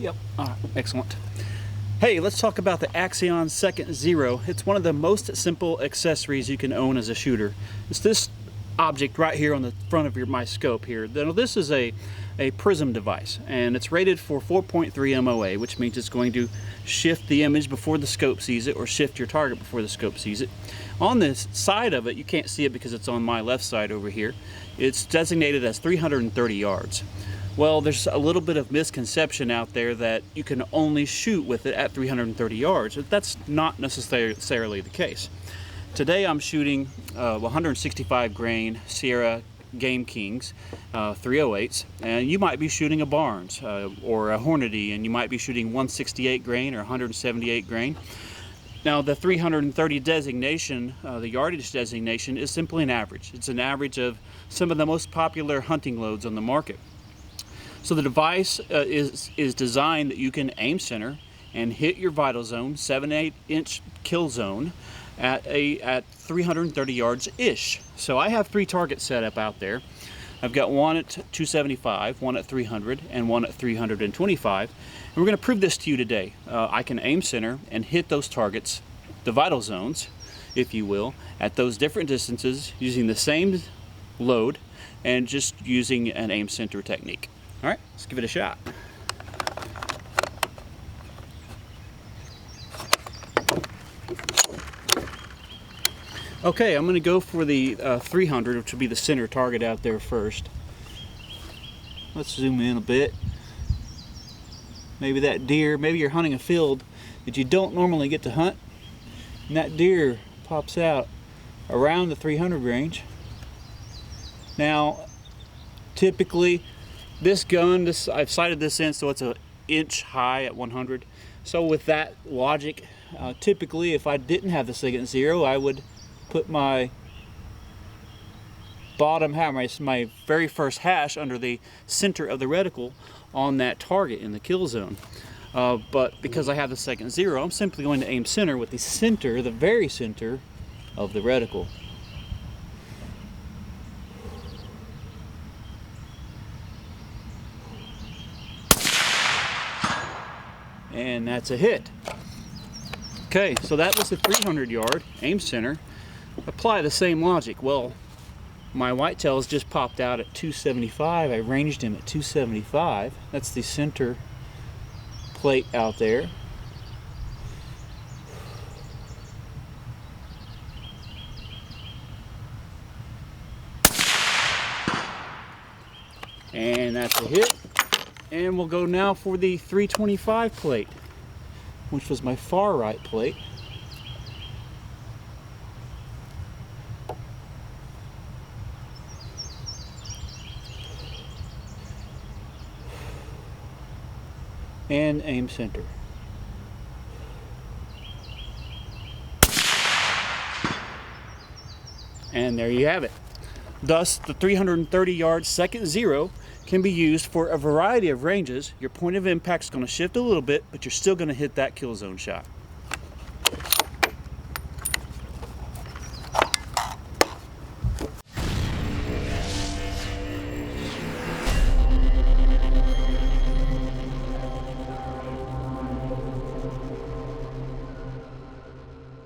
Yep. Excellent. Hey, let's talk about the Axeon Second Zero. It's one of the most simple accessories you can own as a shooter. It's this object right here on the front of my scope here. Now, this is a prism device, and it's rated for 4.3 MOA, which means it's going to shift the image before the scope sees it, or shift your target before the scope sees it. On this side of it, you can't see it because it's on my left side over here, it's designated as 330 yards. Well, there's a little bit of misconception out there that you can only shoot with it at 330 yards. That's not necessarily the case. Today I'm shooting 165 grain Sierra Game Kings 308s, and you might be shooting a Barnes or a Hornady, and you might be shooting 168 grain or 178 grain. Now, the 330 designation, the yardage designation, is simply an average. It's an average of some of the most popular hunting loads on the market. So the device is designed that you can aim center and hit your vital zone, 7-8 inch kill zone, at 330 yards ish. So I have 3 targets set up out there. I've got one at 275, one at 300, and one at 325. And we're going to prove this to you today. I can aim center and hit those targets, the vital zones, if you will, at those different distances using the same load and just using an aim center technique. All right, let's give it a shot. Okay, I'm going to go for the 300, which will be the center target out there first. Let's zoom in a bit. Maybe that deer, maybe you're hunting a field that you don't normally get to hunt, and that deer pops out around the 300 range. Now, typically, this gun, I've sighted this in so it's an inch high at 100. So with that logic, typically if I didn't have the Second Zero, I would put my bottom hash, my very first hash, under the center of the reticle on that target in the kill zone. But because I have the Second Zero, I'm simply going to aim center with the center, the very center of the reticle. And that's a hit. Okay, so that was the 300 yard aim center. Apply the same logic. Well, my whitetails just popped out at 275. I ranged him at 275. That's the center plate out there. And that's a hit. And we'll go now for the 325 plate, which was my far right plate. And aim center. And there you have it. Thus, the 330 yard Second Zero can be used for a variety of ranges. Your point of impact is going to shift a little bit, but you're still going to hit that kill zone shot.